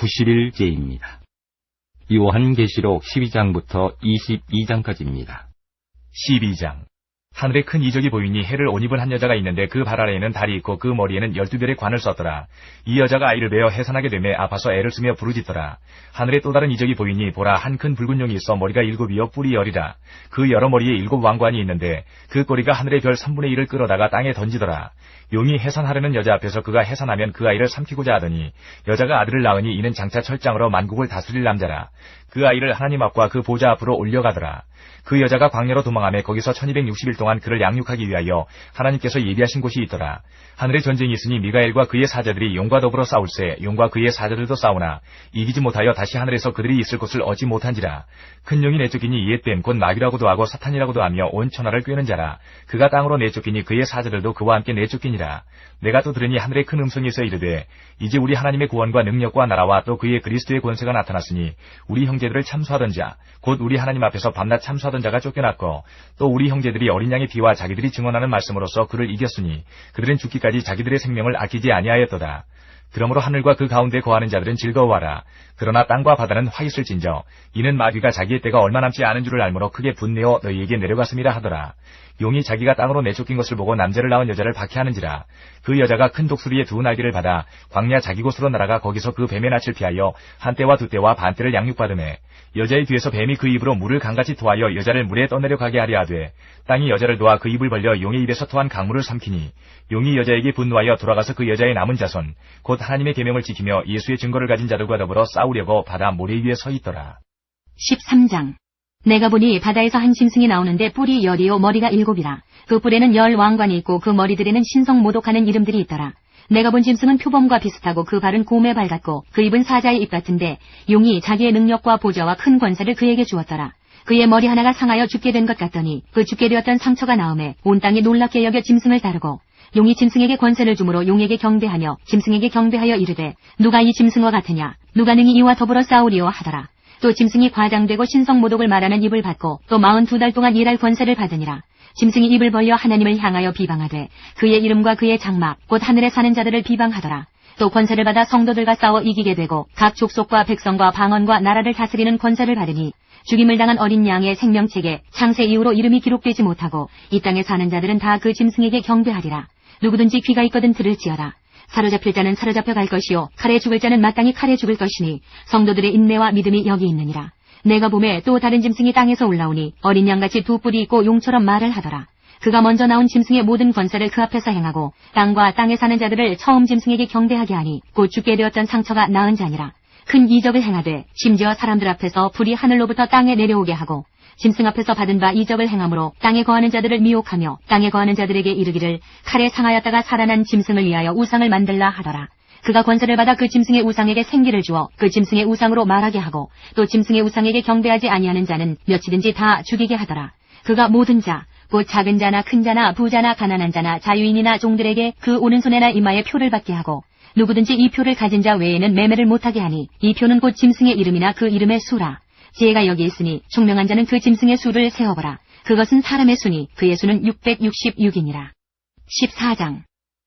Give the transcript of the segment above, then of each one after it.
90일째입니다. 요한계시록 12장부터 22장까지입니다. 12장. 하늘에 큰 이적이 보이니 해를 옷 입은 한 여자가 있는데 그 발 아래에는 달이 있고 그 머리에는 12별의 관을 썼더라. 이 여자가 아이를 베어 해산하게 되매 아파서 애를 쓰며 부르짖더라. 하늘에 또 다른 이적이 보이니 보라, 한 큰 붉은 용이 있어 머리가 7이요 뿔이 10이라. 그 여러 머리에 7 왕관이 있는데 그 꼬리가 하늘의 별 3분의 1을 끌어다가 땅에 던지더라. 용이 해산하려는 여자 앞에서 그가 해산하면 그 아이를 삼키고자 하더니 여자가 아들을 낳으니 이는 장차 철장으로 만국을 다스릴 남자라. 그 아이를 하나님 앞과 그 보좌 앞으로 올려가더라. 그 여자가 광야로 도망하며 거기서 1260일 동안 그를 양육하기 위하여 하나님께서 예비하신 곳이 있더라. 하늘에 전쟁이 있으니 미가엘과 그의 사자들이 용과 더불어 싸울세. 용과 그의 사자들도 싸우나 이기지 못하여 다시 하늘에서 그들이 있을 곳을 얻지 못한지라. 큰 용이 내쫓기니 이에 뱀 곧 마귀라고도 하고 사탄이라고도 하며 온 천하를 꿰는 자라. 그가 땅으로 내쫓기니 그의 사자들도 그와 함께 내쫓기니라. 내가 또 들으니 하늘에 큰 음성이 있어 이르되 이제 우리 하나님의 구원과 능력과 나라와 또 그의 그리스도의 권세가 나타났으니 우리 형제들을 참수하던 자 곧 우리 하나님 앞에서 밤낮 참수하던 자가 쫓겨났고 또 우리 형제들이 어린 양의 피와 자기들이 증언하는 말씀으로써 그를 이겼으니 그들은 죽기까지 자기들의 생명을 아끼지 아니하였도다. 그러므로 하늘과 그 가운데 거하는 자들은 즐거워하라. 그러나 땅과 바다는 화 있을진저 이는 마귀가 자기의 때가 얼마 남지 않은 줄을 알므로 크게 분내어 너희에게 내려갔음이라 하더라. 용이 자기가 땅으로 내쫓긴 것을 보고 남자를 낳은 여자를 박해하는지라. 그 여자가 큰 독수리의 2 날개를 받아 광야 자기 곳으로 날아가 거기서 그 뱀의 낯을 피하여 한 때와 2 때와 반 때를 양육받으매 여자의 뒤에서 뱀이 그 입으로 물을 강같이 토하여 여자를 물에 떠내려 가게 하려 하되 땅이 여자를 도와 그 입을 벌려 용의 입에서 토한 강물을 삼키니 용이 여자에게 분노하여 돌아가서 그 여자의 남은 자손 곧 하나님의 계명을 지키며 예수의 증거를 가진 자들과 더불어 싸우려고 바다 모래 위에 서 있더라. 13장. 내가 보니 바다에서 한 짐승이 나오는데 뿔이 10이요 머리가 7이라. 그 뿔에는 10 왕관이 있고 그 머리들에는 신성 모독하는 이름들이 있더라. 내가 본 짐승은 표범과 비슷하고 그 발은 곰의 발 같고 그 입은 사자의 입 같은데 용이 자기의 능력과 보좌와 큰 권세를 그에게 주었더라. 그의 머리 하나가 상하여 죽게 된 것 같더니 그 죽게 되었던 상처가 나오매 온 땅이 놀랍게 여겨 짐승을 다루고 용이 짐승에게 권세를 주므로 용에게 경배하며 짐승에게 경배하여 이르되 누가 이 짐승과 같으냐 누가 능히 이와 더불어 싸우리요 하더라. 또 짐승이 과장되고 신성모독을 말하는 입을 받고 또 42달 동안 일할 권세를 받으니라. 짐승이 입을 벌려 하나님을 향하여 비방하되 그의 이름과 그의 장막 곧 하늘에 사는 자들을 비방하더라. 또 권세를 받아 성도들과 싸워 이기게 되고 각 족속과 백성과 방언과 나라를 다스리는 권세를 받으니 죽임을 당한 어린 양의 생명책에 창세 이후로 이름이 기록되지 못하고 이 땅에 사는 자들은 다 그 짐승에게 경배하리라. 누구든지 귀가 있거든 들을지어다. 사로잡힐 자는 사로잡혀 갈 것이요 칼에 죽을 자는 마땅히 칼에 죽을 것이니 성도들의 인내와 믿음이 여기 있느니라. 내가 보매 또 다른 짐승이 땅에서 올라오니 어린 양같이 2 뿔이 있고 용처럼 말을 하더라. 그가 먼저 나온 짐승의 모든 권세를 그 앞에서 행하고 땅과 땅에 사는 자들을 처음 짐승에게 경배하게 하니 곧 죽게 되었던 상처가 나은 자니라. 큰 이적을 행하되 심지어 사람들 앞에서 불이 하늘로부터 땅에 내려오게 하고 짐승 앞에서 받은 바 이적을 행함으로 땅에 거하는 자들을 미혹하며 땅에 거하는 자들에게 이르기를 칼에 상하였다가 살아난 짐승을 위하여 우상을 만들라 하더라. 그가 권세를 받아 그 짐승의 우상에게 생기를 주어 그 짐승의 우상으로 말하게 하고 또 짐승의 우상에게 경배하지 아니하는 자는 몇이든지 다 죽이게 하더라. 그가 모든 자 곧 작은 자나 큰 자나 부자나 가난한 자나 자유인이나 종들에게 그 오른손에나 이마에 표를 받게 하고 누구든지 이 표를 가진 자 외에는 매매를 못하게 하니 이 표는 곧 짐승의 이름이나 그 이름의 수라. 지혜가 여기 있으니 총명한 자는 그 짐승의 수를 세어보라. 그것은 사람의 수니 그의 수는 666이니라. 14장.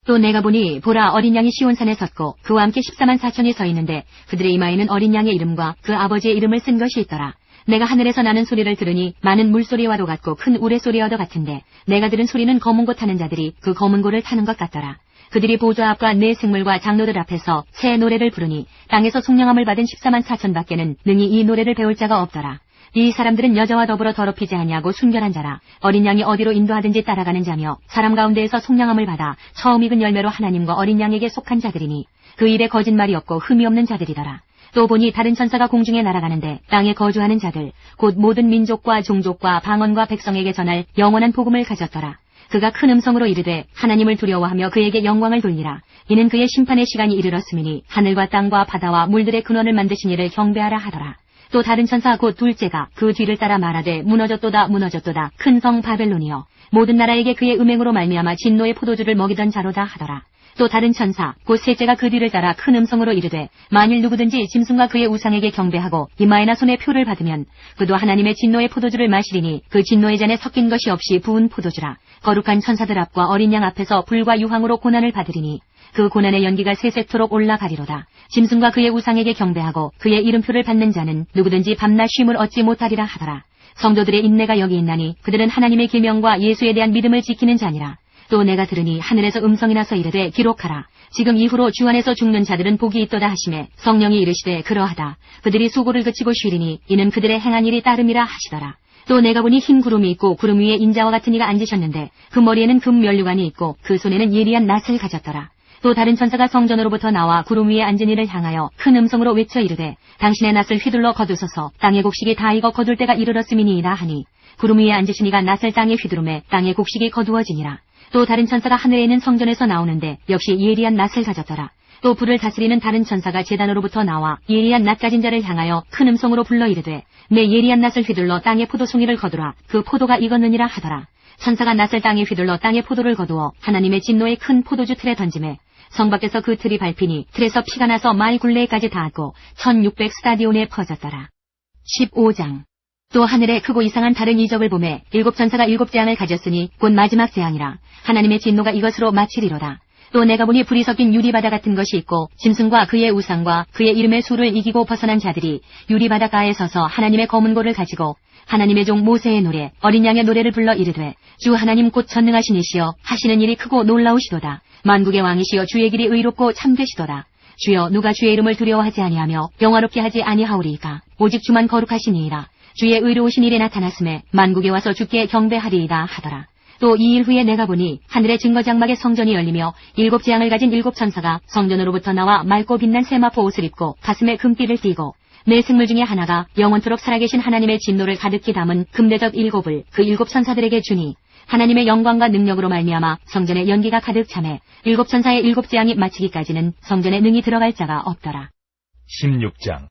또 내가 보니 보라 어린 양이 시온산에 섰고 그와 함께 14만 4천이 서 있는데 그들의 이마에는 어린 양의 이름과 그 아버지의 이름을 쓴 것이 있더라. 내가 하늘에서 나는 소리를 들으니 많은 물소리와도 같고 큰 우레소리와도 같은데 내가 들은 소리는 검은 고 타는 자들이 그 검은 고를 타는 것 같더라. 그들이 보좌 앞과 네 생물과 장로들 앞에서 새 노래를 부르니 땅에서 속량함을 받은 14만 4천 밖에는 능히 이 노래를 배울 자가 없더라. 이 사람들은 여자와 더불어 더럽히지 아니하고 순결한 자라. 어린 양이 어디로 인도하든지 따라가는 자며 사람 가운데에서 속량함을 받아 처음 익은 열매로 하나님과 어린 양에게 속한 자들이니 그 입에 거짓말이 없고 흠이 없는 자들이더라. 또 보니 다른 천사가 공중에 날아가는데 땅에 거주하는 자들 곧 모든 민족과 종족과 방언과 백성에게 전할 영원한 복음을 가졌더라. 그가 큰 음성으로 이르되 하나님을 두려워하며 그에게 영광을 돌리라. 이는 그의 심판의 시간이 이르렀음이니 하늘과 땅과 바다와 물들의 근원을 만드신 이를 경배하라 하더라. 또 다른 천사 곧 둘째가 그 뒤를 따라 말하되 무너졌도다 무너졌도다 큰 성 바벨론이여 모든 나라에게 그의 음행으로 말미암아 진노의 포도주를 먹이던 자로다 하더라. 또 다른 천사 곧 셋째가 그 뒤를 따라 큰 음성으로 이르되 만일 누구든지 짐승과 그의 우상에게 경배하고 이마에나 손에 표를 받으면 그도 하나님의 진노의 포도주를 마시리니 그 진노의 잔에 섞인 것이 없이 부은 포도주라. 거룩한 천사들 앞과 어린 양 앞에서 불과 유황으로 고난을 받으리니 그 고난의 연기가 세세토록 올라가리로다. 짐승과 그의 우상에게 경배하고 그의 이름표를 받는 자는 누구든지 밤낮 쉼을 얻지 못하리라 하더라. 성도들의 인내가 여기 있나니 그들은 하나님의 계명과 예수에 대한 믿음을 지키는 자니라. 또 내가 들으니 하늘에서 음성이 나서 이르되 기록하라. 지금 이후로 주 안에서 죽는 자들은 복이 있도다 하시매 성령이 이르시되 그러하다. 그들이 수고를 그치고 쉬리니 이는 그들의 행한 일이 따름이라 하시더라. 또 내가 보니 흰 구름이 있고 구름 위에 인자와 같은 이가 앉으셨는데 그 머리에는 금 면류관이 있고 그 손에는 예리한 낫을 가졌더라. 또 다른 천사가 성전으로부터 나와 구름 위에 앉은 이를 향하여 큰 음성으로 외쳐 이르되 당신의 낫을 휘둘러 거두소서. 땅의 곡식이 다 익어 거둘 때가 이르렀음이니이다 하니 구름 위에 앉으신 이가 낫을 땅에 휘두르매 땅의 곡식이 거두어지니라. 또 다른 천사가 하늘에 있는 성전에서 나오는데 역시 예리한 낫을 가졌더라. 또 불을 다스리는 다른 천사가 제단으로부터 나와 예리한 낫 가진 자를 향하여 큰 음성으로 불러 이르되 내 예리한 낫을 휘둘러 땅의 포도송이를 거두라. 그 포도가 익었느니라 하더라. 천사가 낫을 땅에 휘둘러 땅의 포도를 거두어 하나님의 진노의 큰 포도주 틀에 던지매 성 밖에서 그 틀이 밟히니 틀에서 피가 나서 마을 굴레까지 닿았고 1600 스타디온에 퍼졌더라. 15장. 또 하늘에 크고 이상한 다른 이적을 보매 일곱 천사가 일곱 재앙을 가졌으니 곧 마지막 재앙이라. 하나님의 진노가 이것으로 마치리로다. 또 내가 보니 불이 섞인 유리바다 같은 것이 있고 짐승과 그의 우상과 그의 이름의 수를 이기고 벗어난 자들이 유리바다가에 서서 하나님의 검은 고를 가지고 하나님의 종 모세의 노래 어린 양의 노래를 불러 이르되 주 하나님 곧 전능하신 이시여 하시는 일이 크고 놀라우시도다. 만국의 왕이시여 주의 길이 의롭고 참되시도다. 주여 누가 주의 이름을 두려워하지 아니하며 영화롭게 하지 아니하오리이까. 오직 주만 거룩하시니이다. 주의 의로우신 일이 나타났음에 만국에 와서 주께 경배하리이다 하더라. 또 2일 후에 내가 보니 하늘의 증거장막의 성전이 열리며 일곱 재앙을 가진 일곱 천사가 성전으로부터 나와 맑고 빛난 세마포 옷을 입고 가슴에 금띠를 띠고 네 생물 중에 하나가 영원토록 살아계신 하나님의 진노를 가득히 담은 금대접 일곱을 그 일곱 천사들에게 주니 하나님의 영광과 능력으로 말미암아 성전에 연기가 가득 차매 일곱 천사의 일곱 재앙이 마치기까지는 성전에 능히 들어갈 자가 없더라. 16장.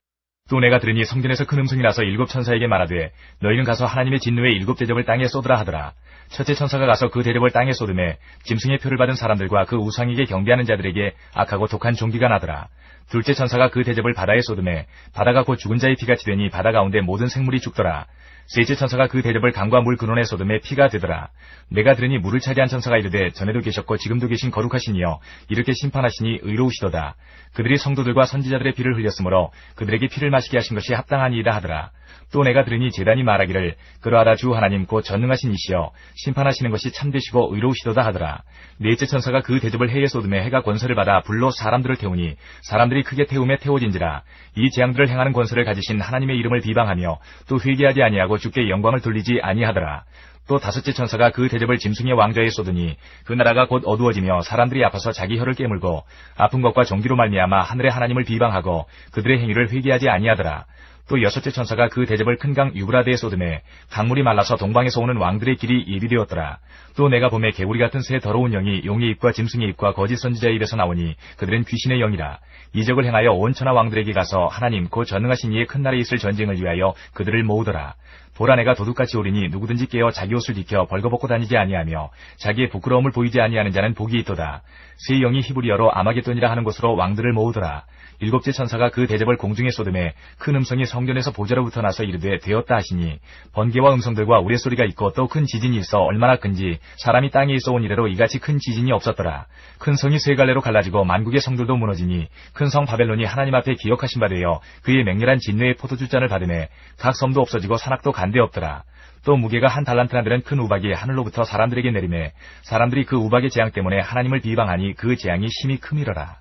또 내가 들으니 성전에서 큰 음성이 나서 일곱 천사에게 말하되 너희는 가서 하나님의 진노의 일곱 대접을 땅에 쏟으라 하더라. 첫째 천사가 가서 그 대접을 땅에 쏟음에 짐승의 표를 받은 사람들과 그 우상에게 경배하는 자들에게 악하고 독한 종기가 나더라. 둘째 천사가 그 대접을 바다에 쏟음에 바다가 곧 죽은 자의 피같이 되니 바다 가운데 모든 생물이 죽더라. 셋째 천사가 그 대접을 강과 물 근원에 쏟음에 피가 되더라. 내가 들으니 물을 차지한 천사가 이르되 전에도 계셨고 지금도 계신 거룩하신 이여 이렇게 심판하시니 의로우시도다. 그들이 성도들과 선지자들의 피를 흘렸으므로 그들에게 피를 마시게 하신 것이 합당하니이다 하더라. 또 내가 들으니 제단이 말하기를 그러하다 주 하나님 곧 전능하신 이시여 심판하시는 것이 참되시고 의로우시도다 하더라. 넷째 천사가 그 대접을 해에 쏟음에 해가 권세를 받아 불로 사람들을 태우니 사람들이 크게 태움에 태워진지라. 이 재앙들을 행하는 권세를 가지신 하나님의 이름을 비방하며 또 회개하지 아니하고 주께 영광을 돌리지 아니하더라. 또 다섯째 천사가 그 대접을 짐승의 왕좌에 쏟으니 그 나라가 곧 어두워지며 사람들이 아파서 자기 혀를 깨물고 아픈 것과 종기로 말미암아 하늘의 하나님을 비방하고 그들의 행위를 회개하지 아니하더라. 또 여섯째 천사가 그 대접을 큰 강 유브라데에 쏟음에 강물이 말라서 동방에서 오는 왕들의 길이 예비되었더라. 또 내가 보매 개구리 같은 새 더러운 영이 용의 입과 짐승의 입과 거짓 선지자의 입에서 나오니 그들은 귀신의 영이라. 이적을 행하여 온 천하 왕들에게 가서 하나님 곧 전능하신 이의 큰 날에 있을 전쟁을 위하여 그들을 모으더라. 보라 내가 도둑같이 오리니 누구든지 깨어 자기 옷을 지켜 벌거벗고 다니지 아니하며 자기의 부끄러움을 보이지 아니하는 자는 복이 있도다. 새 영이 히브리어로 아마겟돈이라 하는 곳으로 왕들을 모으더라. 일곱째 천사가 그 대접을 공중에 쏟음에 큰 음성이 성전에서 보좌로부터 나서 이르되 되었다 하시니 번개와 음성들과 우레소리가 있고 또 큰 지진이 있어 얼마나 큰지 사람이 땅에 있어 온 이래로 이같이 큰 지진이 없었더라. 큰 성이 세 갈래로 갈라지고 만국의 성들도 무너지니 큰 성 바벨론이 하나님 앞에 기억하신 바 되어 그의 맹렬한 진노의 포도주잔을 받음에 각 섬도 없어지고 산악도 간데 없더라. 또 무게가 한 달란트나 되는 큰 우박이 하늘로부터 사람들에게 내리매 사람들이 그 우박의 재앙 때문에 하나님을 비방하니 그 재앙이 심히 크미러라.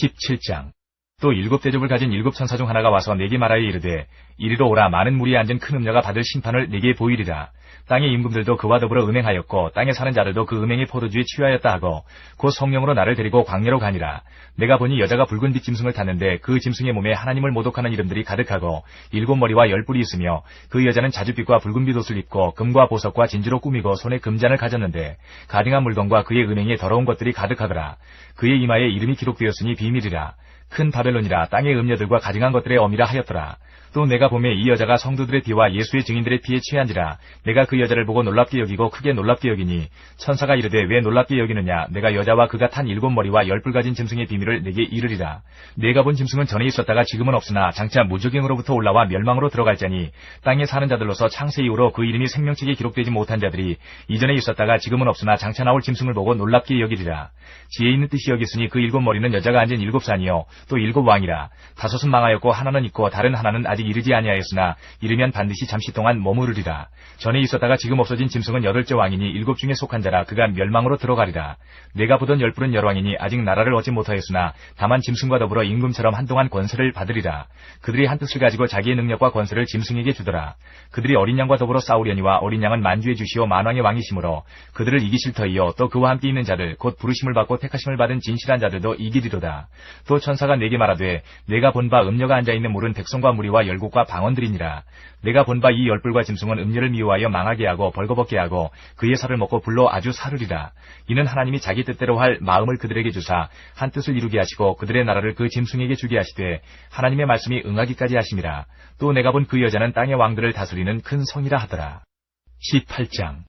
17장. 또 일곱 대접을 가진 일곱 천사 중 하나가 와서 내게 말하여 이르되 이리로 오라. 많은 무리에 앉은 큰 음녀가 받을 심판을 내게 보이리라. 땅의 임금들도 그와 더불어 음행하였고 땅에 사는 자들도 그 음행의 포도주에 취하였다 하고 곧 성령으로 나를 데리고 광야로 가니라. 내가 보니 여자가 붉은 빛 짐승을 탔는데 그 짐승의 몸에 하나님을 모독하는 이름들이 가득하고 일곱 머리와 열 뿔이 있으며 그 여자는 자줏빛과 붉은빛 옷을 입고 금과 보석과 진주로 꾸미고 손에 금잔을 가졌는데 가증한 물건과 그의 은행에 더러운 것들이 가득하더라. 그의 이마에 이름이 기록되었으니 비밀이라. 큰 바벨론이라 땅의 음녀들과 가증한 것들의 어미라 하였더라. 또 내가 보매 이 여자가 성도들의 피와 예수의 증인들의 피에 취한지라. 내가 그 여자를 보고 놀랍게 여기고 크게 놀랍게 여기니 천사가 이르되 왜 놀랍게 여기느냐. 내가 여자와 그가 탄 7머리와 10뿔 가진 짐승의 비밀을 내게 이르리라. 내가 본 짐승은 전에 있었다가 지금은 없으나 장차 무적행으로부터 올라와 멸망으로 들어갈 자니 땅에 사는 자들로서 창세 이후로 그 이름이 생명책에 기록되지 못한 자들이 이전에 있었다가 지금은 없으나 장차 나올 짐승을 보고 놀랍게 여기리라. 지혜 있는 뜻이 여겼으니 그 7머리는 여자가 앉은 7산이요 또 7왕이라. 5은 망하였고 하나는 있고 다른 하나는 아직 이르지 아니하였으나 이르면 반드시 잠시 동안 머무르리라. 전에 있었다가 지금 없어진 짐승은 8째 왕이니 7 중에 속한 자라. 그가 멸망으로 들어가리라. 내가 보던 10뿔은 열왕이니 아직 나라를 얻지 못하였으나 다만 짐승과 더불어 임금처럼 한동안 권세를 받으리라. 그들이 한 뜻을 가지고 자기의 능력과 권세를 짐승에게 주더라. 그들이 어린 양과 더불어 싸우려니와 어린 양은 만주의 주시오 만왕의 왕이시므로 그들을 이기실 터이요 또 그와 함께 있는 자들 곧 부르심을 받고 택하심을 받은 진실한 자들도 이기리로다. 또 천사가 내게 말하되 내가 본 바 음녀가 앉아있는 물은 백성과 무리와 열국과 방언들이니라. 내가 본 바 이 10뿔과 짐승은 음녀를 미워하여 망하게 하고 벌거벗게 하고 그의 살을 먹고 불로 아주 사르리라. 이는 하나님이 자기 뜻대로 할 마음을 그들에게 주사 한 뜻을 이루게 하시고 그들의 나라를 그 짐승에게 주게 하시되 하나님의 말씀이 응하기까지 하심이라. 또 내가 본 그 여자는 땅의 왕들을 다스리는 큰 성이라 하더라. 18장.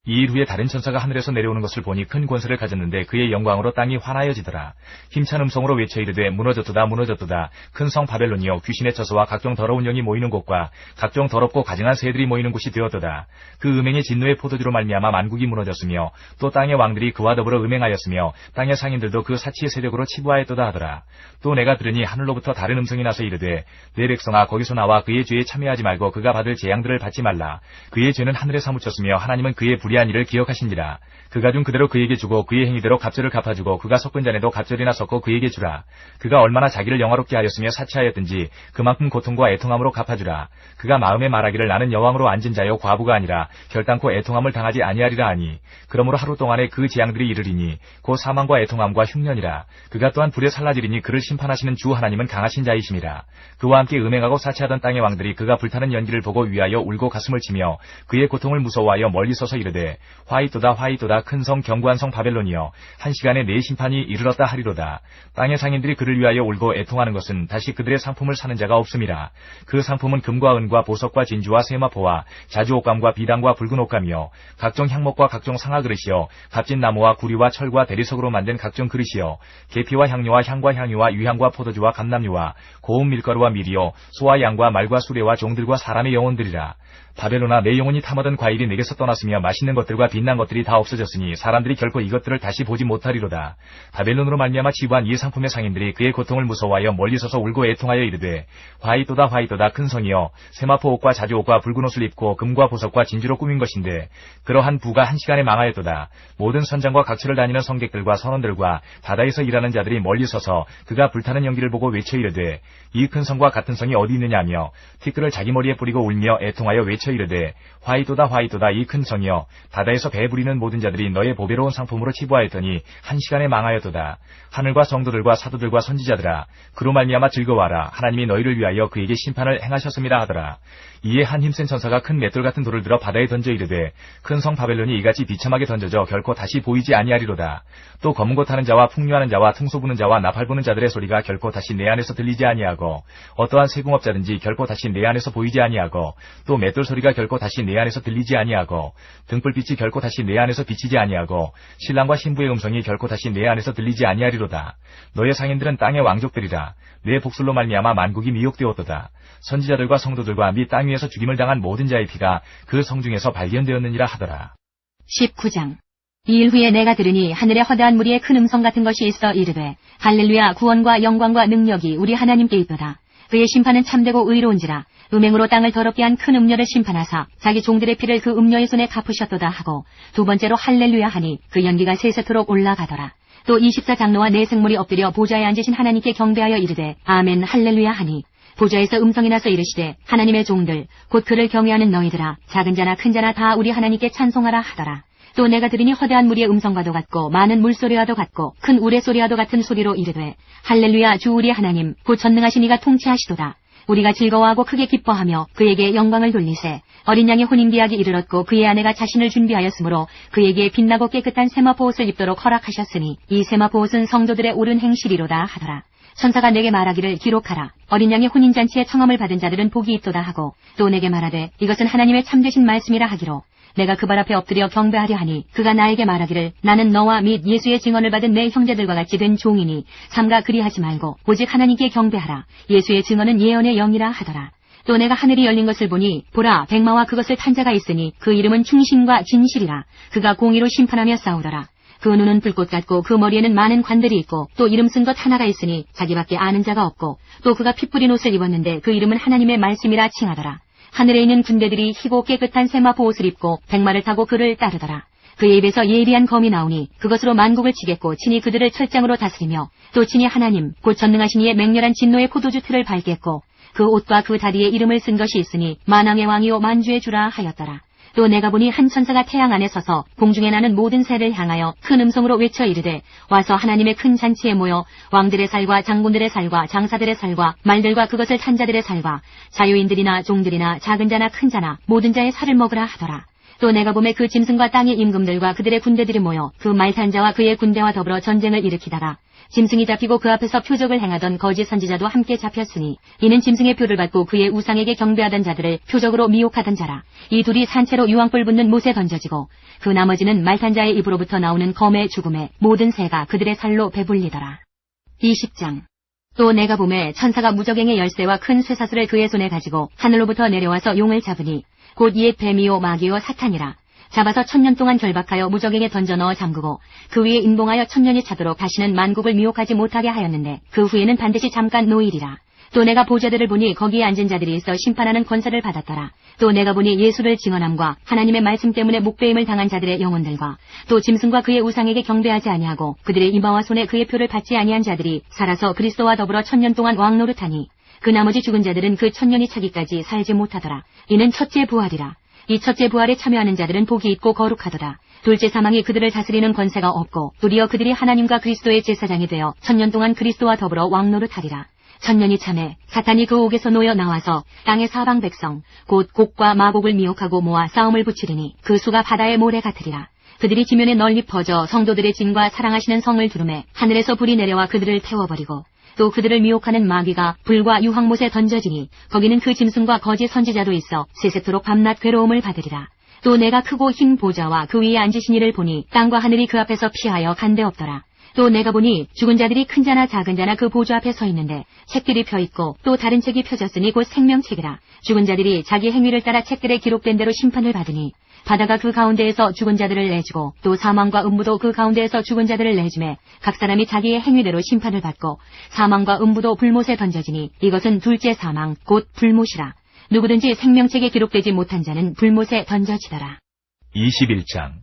이 일 후에 다른 천사가 하늘에서 내려오는 것을 보니 큰 권세를 가졌는데 그의 영광으로 땅이 환하여지더라. 힘찬 음성으로 외쳐 이르되 무너졌도다 무너졌도다. 큰 성 바벨론이여 귀신의 처소와 각종 더러운 영이 모이는 곳과 각종 더럽고 가증한 새들이 모이는 곳이 되었도다. 그 음행의 진노의 포도주로 말미암아 만국이 무너졌으며 또 땅의 왕들이 그와 더불어 음행하였으며 땅의 상인들도 그 사치의 세력으로 치부하였도다 하더라. 또 내가 들으니 하늘로부터 다른 음성이 나서 이르되 내 백성아 거기서 나와 그의 죄에 참여하지 말고 그가 받을 재앙들을 받지 말라. 그의 죄는 하늘에 사무쳤으며 하나님은 그의 불의한 일을 기억하시니라. 그가 준 그대로 그에게 주고 그의 행위대로 갑절을 갚아주고 그가 섞은 잔에도 갑절이나 섞어 그에게 주라. 그가 얼마나 자기를 영화롭게 하였으며 사치하였든지 그만큼 고통과 애통함으로 갚아주라. 그가 마음에 말하기를 나는 여왕으로 앉은 자요 과부가 아니라 결단코 애통함을 당하지 아니하리라 하니 그러므로 하루 동안에 그 재앙들이 이르리니 곧 사망과 애통함과 흉년이라. 그가 또한 불에 살라지리니 그를 심판하시는 주 하나님은 강하신 자이심이라. 그와 함께 음행하고 사치하던 땅의 왕들이 그가 불타는 연기를 보고 위하여 울고 가슴을 치며 그의 고통을 무서워하여 멀리 서서 이르되 화이또다 화이또다 큰 성 견고한 성 바벨론이여 한 시간에 내 심판이 이르렀다 하리로다. 땅의 상인들이 그를 위하여 울고 애통하는 것은 다시 그들의 상품을 사는 자가 없음이라. 그 상품은 금과 은과 보석과 진주와 세마포와 자주 옷감과 비단과 붉은 옷감이요 각종 향목과 각종 상아 그릇이요 값진 나무와 구리와 철과 대리석으로 만든 각종 그릇이요 계피와 향료와 향과 향유와 유향과 포도주와 감람유와 고운 밀가루와 밀이요 소와 양과 말과 수레와 종들과 사람의 영혼들이라. 바벨론아 내 영혼이 탐하던 과일이 내게서 떠났으며 맛있는 것들과 빛난 것들이 다 없어졌으니 사람들이 결코 이것들을 다시 보지 못하리로다. 바벨론으로 말미암아 치부한 이 상품의 상인들이 그의 고통을 무서워하여 멀리 서서 울고 애통하여 이르되 화이또다 화이또다 큰 성이여 세마포 옷과 자주 옷과 붉은 옷을 입고 금과 보석과 진주로 꾸민 것인데 그러한 부가 한 시간에 망하였도다. 모든 선장과 각처를 다니는 성객들과 선원들과 바다에서 일하는 자들이 멀리 서서 그가 불타는 연기를 보고 외쳐 이르되 이 큰 성과 같은 성이 어디 있느냐며 티끌을 자기 머리에 뿌리고 울며 애통하여 외쳐 이르되 화이또다 화이또다 이 큰 성이여 바다에서 배 부리는 모든 자들이 너의 보배로운 상품으로 치부하였더니 한 시간에 망하였도다. 하늘과 성도들과 사도들과 선지자들아 그로 말미암아 즐거워하라. 하나님이 너희를 위하여 그에게 심판을 행하셨습니다 하더라. 이에 한 힘센 천사가 큰 맷돌 같은 돌을 들어 바다에 던져 이르되 큰 성 바벨론이 이같이 비참하게 던져져 결코 다시 보이지 아니하리로다. 또 검은 것 타는 자와 풍류하는 자와 퉁소 부는 자와 나팔 부는 자들의 소리가 결코 다시 내 안에서 들리지 아니하고 어떠한 세공업자든지 결코 다시 내 안에서 보이지 아니하고 또 맷돌 소리가 결코 다시 내 안에서 들리지 아니하고 등불빛이 결코 다시 내 안에서 비치지 아니하고 신랑과 신부의 음성이 결코 다시 내 안에서 들리지 아니하리로다. 너의 상인들은 땅의 왕족들이라. 내 복술로 말미암아 만국이 미혹되었도다. 선지자들과 성도들과 및 땅 위에서 죽임을 당한 모든 자의 피가 그 성 중에서 발견되었느니라 하더라. 19장. 이 일 후에 내가 들으니 하늘에 허다한 무리의 큰 음성 같은 것이 있어 이르되 할렐루야 구원과 영광과 능력이 우리 하나님께 있도다. 그의 심판은 참되고 의로운지라. 음행으로 땅을 더럽게 한 큰 음녀를 심판하사 자기 종들의 피를 그 음녀의 손에 갚으셨도다 하고 두 번째로 할렐루야 하니 그 연기가 세세토록 올라가더라. 또 24장로와 네 생물이 엎드려 보좌에 앉으신 하나님께 경배하여 이르되 아멘 할렐루야 하니 보좌에서 음성이 나서 이르시되 하나님의 종들 곧 그를 경외하는 너희들아 작은 자나 큰 자나 다 우리 하나님께 찬송하라 하더라. 또 내가 들으니 허다한 무리의 음성과도 같고 많은 물소리와도 같고 큰 우레소리와도 같은 소리로 이르되 할렐루야 주 우리 하나님 곧 전능하신 이가 통치하시도다. 우리가 즐거워하고 크게 기뻐하며 그에게 영광을 돌리세. 어린 양의 혼인기약이 이르렀고 그의 아내가 자신을 준비하였으므로 그에게 빛나고 깨끗한 세마포 옷을 입도록 허락하셨으니 이 세마포 옷은 성도들의 옳은 행실이로다 하더라. 천사가 내게 말하기를 기록하라. 어린 양의 혼인잔치에 청함을 받은 자들은 복이 있도다 하고 또 내게 말하되 이것은 하나님의 참되신 말씀이라 하기로 내가 그 발 앞에 엎드려 경배하려 하니 그가 나에게 말하기를 나는 너와 및 예수의 증언을 받은 내 형제들과 같이 된 종이니 삼가 그리하지 말고 오직 하나님께 경배하라. 예수의 증언은 예언의 영이라 하더라. 또 내가 하늘이 열린 것을 보니 보라 백마와 그것을 탄 자가 있으니 그 이름은 충신과 진실이라. 그가 공의로 심판하며 싸우더라. 그 눈은 불꽃 같고 그 머리에는 많은 관들이 있고 또 이름 쓴 것 하나가 있으니 자기밖에 아는 자가 없고 또 그가 피 뿌린 옷을 입었는데 그 이름은 하나님의 말씀이라 칭하더라. 하늘에 있는 군대들이 희고 깨끗한 세마포 옷을 입고 백마를 타고 그를 따르더라. 그의 입에서 예리한 검이 나오니 그것으로 만국을 치겠고 친히 그들을 철장으로 다스리며 또 친히 하나님 곧 전능하신 이의 맹렬한 진노의 포도주 틀을 밟겠고 그 옷과 그 다리에 이름을 쓴 것이 있으니 만왕의 왕이요 만주의 주라 하였더라. 또 내가 보니 한 천사가 태양 안에 서서 공중에 나는 모든 새를 향하여 큰 음성으로 외쳐 이르되 와서 하나님의 큰 잔치에 모여 왕들의 살과 장군들의 살과 장사들의 살과 말들과 그것을 탄 자들의 살과 자유인들이나 종들이나 작은 자나 큰 자나 모든 자의 살을 먹으라 하더라. 또 내가 보매 그 짐승과 땅의 임금들과 그들의 군대들이 모여 그 말 탄 자와 그의 군대와 더불어 전쟁을 일으키다가 짐승이 잡히고 그 앞에서 표적을 행하던 거짓 선지자도 함께 잡혔으니 이는 짐승의 표를 받고 그의 우상에게 경배하던 자들을 표적으로 미혹하던 자라. 이 둘이 산채로 유황불 붙는 못에 던져지고 그 나머지는 말탄 자의 입으로부터 나오는 검의 죽음에 모든 새가 그들의 살로 배불리더라. 20장. 또 내가 보매 천사가 무적행의 열쇠와 큰 쇠사슬을 그의 손에 가지고 하늘로부터 내려와서 용을 잡으니 곧 옛 뱀이요 마귀요 사탄이라. 잡아서 1000년 동안 결박하여 무적에게 던져 넣어 잠그고 그 위에 인봉하여 1000년이 차도록 다시는 만국을 미혹하지 못하게 하였는데 그 후에는 반드시 잠깐 노일이라. 또 내가 보좌들을 보니 거기에 앉은 자들이 있어 심판하는 권세를 받았더라. 또 내가 보니 예수를 증언함과 하나님의 말씀 때문에 목배임을 당한 자들의 영혼들과 또 짐승과 그의 우상에게 경배하지 아니하고 그들의 이마와 손에 그의 표를 받지 아니한 자들이 살아서 그리스도와 더불어 1000년 동안 왕노릇하니 그 나머지 죽은 자들은 그 1000년이 차기까지 살지 못하더라. 이는 첫째 부활이라. 이 첫째 부활에 참여하는 자들은 복이 있고 거룩하도다. 둘째 사망이 그들을 다스리는 권세가 없고 도리어 그들이 하나님과 그리스도의 제사장이 되어 1000년 동안 그리스도와 더불어 왕노릇하리라. 1000년이 참에 사탄이 그 옥에서 놓여 나와서 땅의 사방 백성 곧 곡과 마곡을 미혹하고 모아 싸움을 붙이리니 그 수가 바다의 모래 같으리라. 그들이 지면에 널리 퍼져 성도들의 진과 사랑하시는 성을 두르매 하늘에서 불이 내려와 그들을 태워버리고 또 그들을 미혹하는 마귀가 불과 유황못에 던져지니 거기는 그 짐승과 거짓 선지자도 있어 세세토록 밤낮 괴로움을 받으리라. 또 내가 크고 흰 보좌와 그 위에 앉으신 이를 보니 땅과 하늘이 그 앞에서 피하여 간데 없더라. 또 내가 보니 죽은 자들이 큰 자나 작은 자나 그 보좌 앞에 서 있는데 책들이 펴 있고 또 다른 책이 펴졌으니 곧 생명책이라. 죽은 자들이 자기 행위를 따라 책들에 기록된 대로 심판을 받으니 바다가 그 가운데에서 죽은 자들을 내주고 또 사망과 음부도 그 가운데에서 죽은 자들을 내주매 각 사람이 자기의 행위대로 심판을 받고 사망과 음부도 불못에 던져지니 이것은 둘째 사망 곧 불못이라. 누구든지 생명책에 기록되지 못한 자는 불못에 던져지더라. 21장.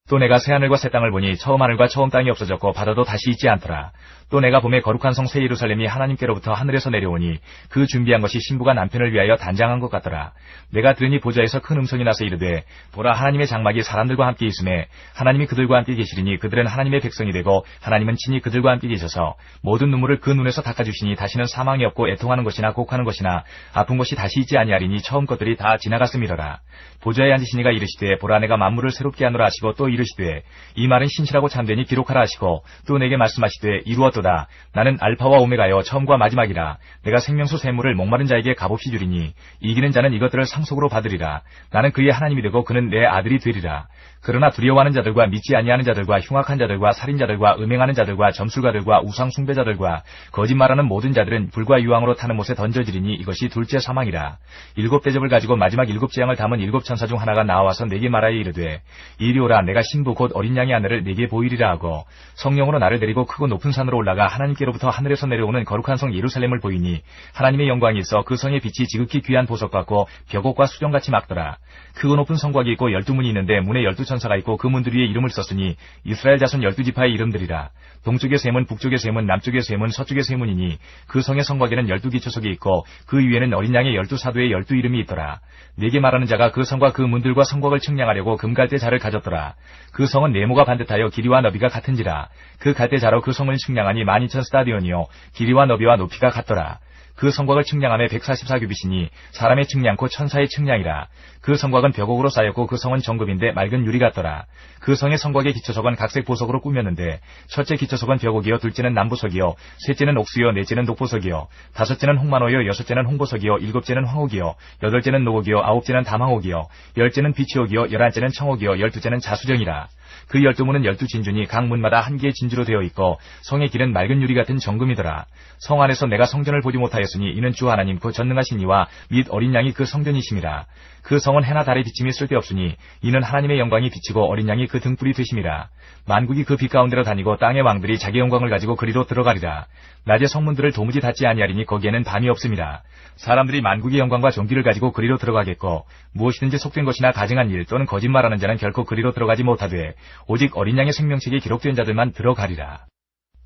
또 내가 새하늘과 새 땅을 보니 처음 하늘과 처음 땅이 없어졌고 바다도 다시 있지 않더라. 또 내가 봄에 거룩한 성 새 예루살렘이 하나님께로부터 하늘에서 내려오니 그 준비한 것이 신부가 남편을 위하여 단장한 것 같더라. 내가 들으니 보좌에서 큰 음성이 나서 이르되 보라 하나님의 장막이 사람들과 함께 있음에 하나님이 그들과 함께 계시리니 그들은 하나님의 백성이 되고 하나님은 친히 그들과 함께 계셔서 모든 눈물을 그 눈에서 닦아주시니 다시는 사망이 없고 애통하는 것이나 곡하는 것이나 아픈 것이 다시 있지 아니하리니 처음 것들이 다 지나갔음이러라. 보좌에 앉으신 이가 이르시되 보라 내가 만물을 새롭게 하노라 하시고 또 이르시되 이 말은 신실하고 참되니 기록하라 하시고 또 내게 말씀하시되 이루었도다. 나는 알파와 오메가여 처음과 마지막이라. 내가 생명수 샘물을 목마른 자에게 값없이 주리니 이기는 자는 이것들을 상속으로 받으리라. 나는 그의 하나님이 되고 그는 내 아들이 되리라. 그러나 두려워하는 자들과 믿지 아니하는 자들과 흉악한 자들과 살인자들과 음행하는 자들과 점술가들과 우상 숭배자들과 거짓말하는 모든 자들은 불과 유황으로 타는 못에 던져지리니 이것이 둘째 사망이라. 7대접을 가지고 마지막 7재앙을 담은 7천사 중 하나가 나와서 내게 말하여 이르되 이리 오라. 내가 신부 곧 어린 양의 하늘을 내게 보이리라 하고 성령으로 나를 데리고 크고 높은 산으로 올라가 하나님께로부터 하늘에서 내려오는 거룩한 성 예루살렘을 보이니 하나님의 영광이 있어 그 성의 빛이 지극히 귀한 보석 같고 벽옥과 수정같이 막더라. 크고 높은 성곽이 있고 12문이 있는데 문에 12천사가 있고 그 문들 위에 이름을 썼으니 이스라엘 자손 12지파의 이름들이라. 동쪽의 세 문, 북쪽의 세 문, 남쪽의 세 문, 서쪽의 세 문이니 그 성의 성곽에는 12기초석이 있고 그 위에는 어린 양의 12사도의 12이름이 있더라. 내게 말하는 자가 그 성과 그 문들과 성곽을 측량하려고 금갈대 자를 가졌더라. 그 성은 네모가 반듯하여 길이와 너비가 같은지라. 그 갈대 자로 그 성을 측량하니 12,000 스타디온이요 길이와 너비와 높이가 같더라. 그 성곽을 측량함에 144규빗이니 사람의 측량코 천사의 측량이라. 그 성곽은 벽옥으로 쌓였고 그 성은 정금인데 맑은 유리 같더라. 그 성의 성곽의 기초석은 각색 보석으로 꾸몄는데 첫째 기초석은 벽옥이요, 둘째는 남보석이요, 셋째는 옥수요, 넷째는 녹보석이요, 다섯째는 홍만호요, 여섯째는 홍보석이요, 일곱째는 황옥이요, 여덟째는 노옥이요, 아홉째는 담황옥이요, 열째는 비치옥이요, 열한째는 청옥이요, 열두째는 자수정이라. 그 12문은 12진주니 각 문마다 한 개의 진주로 되어 있고 성의 길은 맑은 유리 같은 정금이더라. 성 안에서 내가 성전을 보지 못하였으니 이는 주 하나님 그 전능하신 이와 및 어린 양이 그 성전이심이라. 그 성은 해나 달의 비침이 쓸데없으니 이는 하나님의 영광이 비치고 어린 양이 그 등불이 되심이라. 만국이 그 빛 가운데로 다니고 땅의 왕들이 자기 영광을 가지고 그리로 들어가리라. 낮에 성문들을 도무지 닫지 아니하리니 거기에는 밤이 없음이라. 사람들이 만국의 영광과 존귀를 가지고 그리로 들어가겠고 무엇이든지 속된 것이나 가증한 일 또는 거짓말하는 자는 결코 그리로 들어가지 못하되 오직 어린 양의 생명책에 기록된 자들만 들어가리라.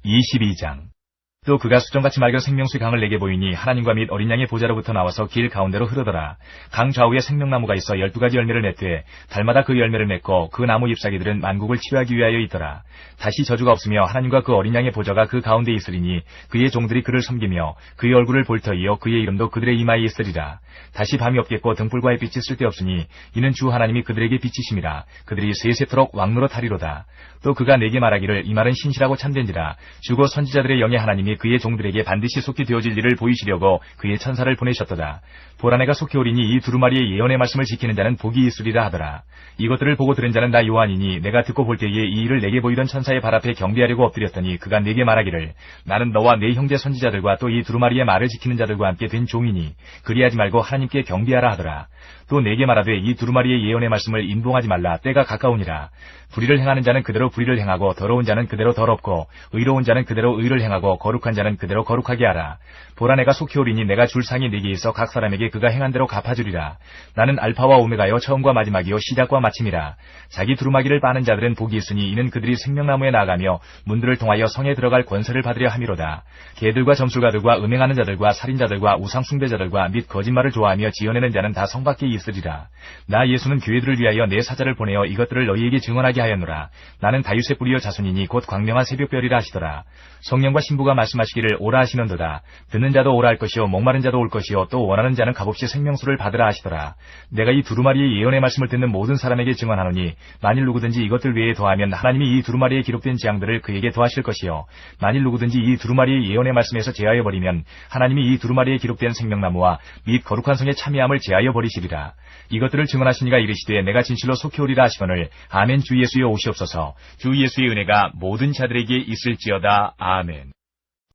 22장. 또 그가 수정같이 맑은 생명수의 강을 내게 보이니 하나님과 및 어린 양의 보좌로부터 나와서 길 가운데로 흐르더라. 강 좌우에 생명나무가 있어 12가지 열매를 맺되 달마다 그 열매를 맺고 그 나무 잎사귀들은 만국을 치유하기 위하여 있더라. 다시 저주가 없으며 하나님과 그 어린 양의 보좌가 그 가운데 있으리니 그의 종들이 그를 섬기며 그의 얼굴을 볼 터이요 그의 이름도 그들의 이마에 있으리라. 다시 밤이 없겠고 등불과 햇빛이 쓸데없으니 이는 주 하나님이 그들에게 비치심이라. 그들이 세세토록 왕노릇하리로다. 또 그가 내게 말하기를 이 말은 신실하고 참된지라. 주고 선지자들의 영의 하나님이 그의 종들에게 반드시 속히 되어질 일을 보이시려고 그의 천사를 보내셨도다. 보라 내가 속히 오리니 이 두루마리의 예언의 말씀을 지키는 자는 복이 있으리라 하더라. 이것들을 보고 들은 자는 나 요한이니 내가 듣고 볼 때에 이 일을 내게 보이던 천사의 발 앞에 경배하려고 엎드렸더니 그가 내게 말하기를 나는 너와 네 형제 선지자들과 또 이 두루마리의 말을 지키는 자들과 함께 된 종이니 그리하지 말고 하나님께 경배하라 하더라. 또 내게 말하되 이 두루마리의 예언의 말씀을 인봉하지 말라. 때가 가까우니라. 불의를 행하는 자는 그대로 불의를 행하고 더러운 자는 그대로 더럽고 의로운 자는 그대로 의를 행하고 거룩한 자는 그대로 거룩하게 하라. 보라 내가 속히 오리니 내가 줄 상이 네게 있어 각 사람에게 그가 행한 대로 갚아주리라. 나는 알파와 오메가요 처음과 마지막이요 시작과 마침이라. 자기 두루마기를 빠는 자들은 복이 있으니 이는 그들이 생명나무에 나아가며 문들을 통하여 성에 들어갈 권세를 받으려 함이로다. 개들과 점술가들과 음행하는 자들과 살인자들과 우상숭배자들과 및 거짓말을 좋아하며 지어내는 자는 다 성 밖에 있으리라. 나 예수는 교회들을 위하여 내 사자를 보내어 이것들을 너희에게 증언하게 하였노라. 나는 다윗의 뿌리여 자손이니 곧 광명한 새벽별이라 하시더라. 성령과 신부가 말씀하시기를 오라 하시는도다. 듣는 자도 오라 할 것이요 목마른 자도 올 것이요 또 원하는 자는 값없이 생명수를 받으라 하시더라. 내가 이 두루마리의 예언의 말씀을 듣는 모든 사람에게 증언하노니 만일 누구든지 이것들 외에 더하면 하나님이 이 두루마리에 기록된 재앙들을 그에게 더하실 것이요 만일 누구든지 이 두루마리의 예언의 말씀에서 제하여 버리면 하나님이 이 두루마리에 기록된 생명나무와 및 거룩한 성의 참여함을 제하여 버리시리라. 이것들을 증언하시니가 이르시되 내가 진실로 속히 오리라 하시거늘 아멘. 주 예수여 오시옵소서. 주 예수의 은혜가 모든 자들에게 있을지어다. 아멘.